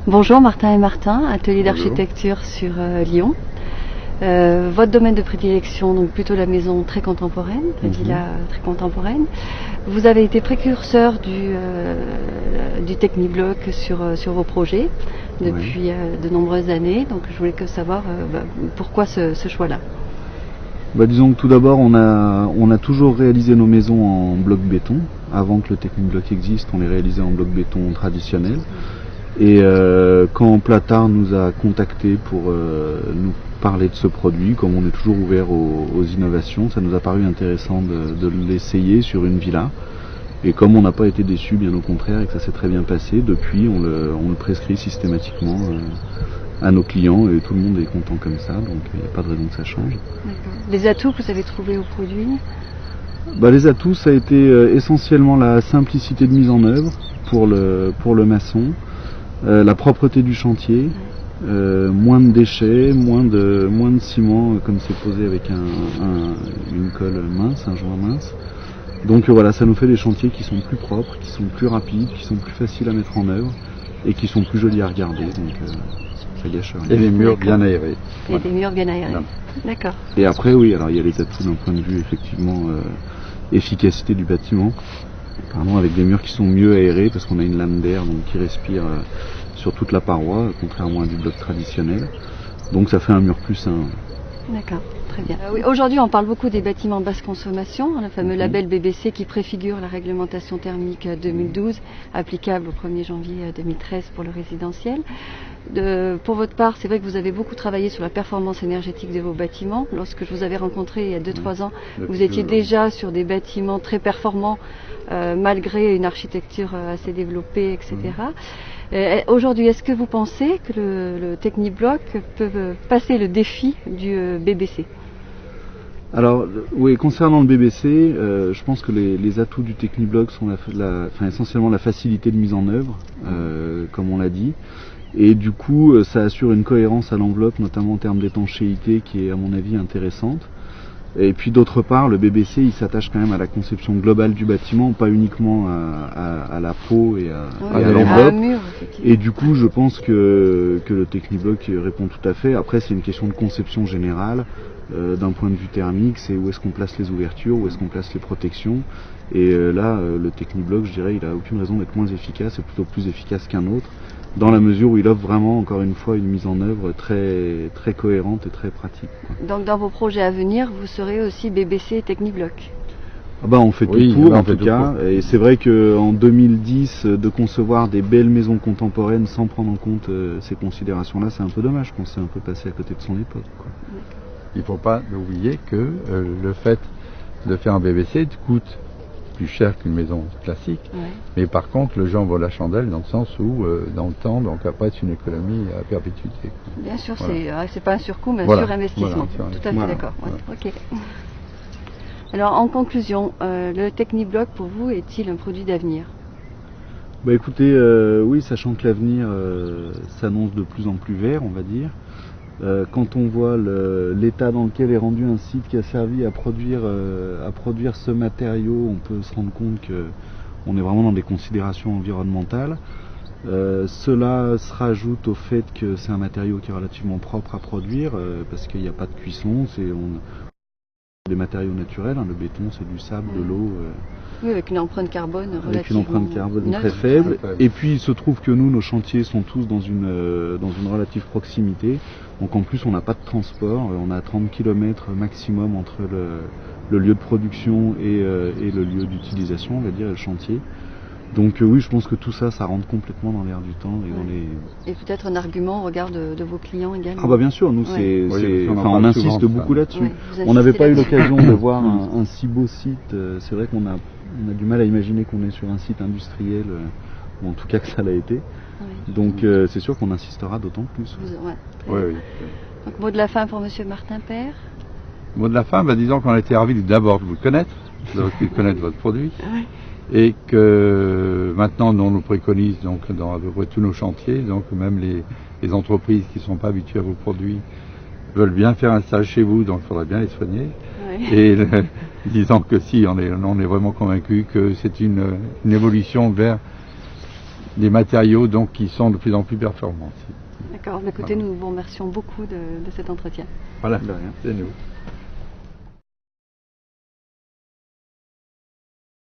Bonjour Martin et Martin, atelier d'architecture sur Lyon. Votre domaine de prédilection, donc plutôt la maison très contemporaine, la villa très contemporaine. Vous avez été précurseur du Technibloc sur vos projets depuis de nombreuses années. Donc je voulais savoir pourquoi ce choix-là. Disons que tout d'abord on a toujours réalisé nos maisons en bloc béton. Avant que le Technibloc existe, on les réalisait en bloc béton traditionnel. Et quand Platard nous a contactés pour nous parler de ce produit, comme on est toujours ouvert aux innovations, ça nous a paru intéressant de l'essayer sur une villa. Et comme on n'a pas été déçus, bien au contraire, et que ça s'est très bien passé, depuis on le prescrit systématiquement à nos clients et tout le monde est content comme ça, donc il n'y a pas de raison que ça change. Les atouts que vous avez trouvés au produit? Les atouts, ça a été essentiellement la simplicité de mise en œuvre pour le maçon, la propreté du chantier, moins de déchets, moins de ciment comme c'est posé avec une colle mince, un joint mince. Donc voilà, ça nous fait des chantiers qui sont plus propres, qui sont plus rapides, qui sont plus faciles à mettre en œuvre et qui sont plus jolis à regarder. Donc ça gâche rien. Et les murs bien aérés. Et des murs bien aérés. D'accord. Et après oui, alors il y a les atouts d'un point de vue effectivement efficacité du bâtiment. Pardon, avec des murs qui sont mieux aérés parce qu'on a une lame d'air donc qui respire sur toute la paroi, contrairement à du bloc traditionnel. Donc ça fait un mur plus sain. D'accord, très bien. Oui, aujourd'hui, on parle beaucoup des bâtiments basse consommation, le fameux label BBC qui préfigure la réglementation thermique 2012, applicable au 1er janvier 2013 pour le résidentiel. Pour votre part, c'est vrai que vous avez beaucoup travaillé sur la performance énergétique de vos bâtiments. Lorsque je vous avais rencontré il y a 2-3 ans, vous étiez déjà sur des bâtiments très performants, malgré une architecture assez développée, etc. Aujourd'hui, est-ce que vous pensez que le Technibloc peut passer le défi du BBC? Alors oui, concernant le BBC, je pense que les atouts du Technibloc sont essentiellement la facilité de mise en œuvre, comme on l'a dit. Et du coup, ça assure une cohérence à l'enveloppe, notamment en termes d'étanchéité, qui est à mon avis intéressante. Et puis d'autre part, le BBC, il s'attache quand même à la conception globale du bâtiment, pas uniquement à la peau et à l'enveloppe. Et du coup, je pense que le Technibloc répond tout à fait. Après, c'est une question de conception générale. D'un point de vue thermique, c'est où est-ce qu'on place les ouvertures, où est-ce qu'on place les protections. Et là, le Technibloc, je dirais, il n'a aucune raison d'être moins efficace, c'est plutôt plus efficace qu'un autre, dans la mesure où il offre vraiment, encore une fois, une mise en œuvre très, très cohérente et très pratique. Donc dans vos projets à venir, vous serez aussi BBC et Technibloc? On fait tout pour, en tout cas. Et c'est vrai qu'en 2010, de concevoir des belles maisons contemporaines sans prendre en compte ces considérations-là, c'est un peu dommage, qu'on s'est un peu passé à côté de son époque, quoi. Il ne faut pas oublier que le fait de faire un BBC coûte plus cher qu'une maison classique, mais par contre le jeu en vaut la chandelle dans le sens où dans le temps, donc après c'est une économie à perpétuité. Bien sûr, c'est pas un surcoût mais un surinvestissement. Tout à fait d'accord. Ok. Alors en conclusion, le Technibloc pour vous est-il un produit d'avenir? Écoutez, oui, sachant que l'avenir s'annonce de plus en plus vert, on va dire. Quand on voit l'état dans lequel est rendu un site qui a servi à produire ce matériau, on peut se rendre compte qu'on est vraiment dans des considérations environnementales. Cela se rajoute au fait que c'est un matériau qui est relativement propre à produire, parce qu'il n'y a pas de cuisson, des matériaux naturels, le béton c'est du sable, de l'eau. Oui, avec une empreinte carbone relativement avec une empreinte carbone très faible. Et puis il se trouve que nous, nos chantiers sont tous dans une relative proximité. Donc en plus on n'a pas de transport, on a 30 km maximum entre le lieu de production et le lieu d'utilisation, on va dire, et le chantier. Donc oui, je pense que tout ça, ça rentre complètement dans l'air du temps. Et peut-être un argument au regard de vos clients également. Bien sûr, nous on insiste beaucoup là-dessus. On n'avait pas eu l'occasion de voir un si beau site. C'est vrai qu'on a du mal à imaginer qu'on est sur un site industriel, ou en tout cas que ça l'a été. Donc c'est sûr qu'on insistera d'autant plus. Donc mot de la fin pour Monsieur Martin Père. Mot de la fin, disons qu'on a été ravis d'abord de vous connaître, de connaître votre produit. Et que maintenant on nous préconise donc dans à peu près tous nos chantiers, donc même les entreprises qui ne sont pas habituées à vos produits veulent bien faire un stage chez vous, donc il faudrait bien les soigner. Et disons que si on est vraiment convaincu que c'est une évolution vers des matériaux donc, qui sont de plus en plus performants. D'accord, écoutez, nous vous remercions beaucoup de cet entretien. Voilà, c'est nous.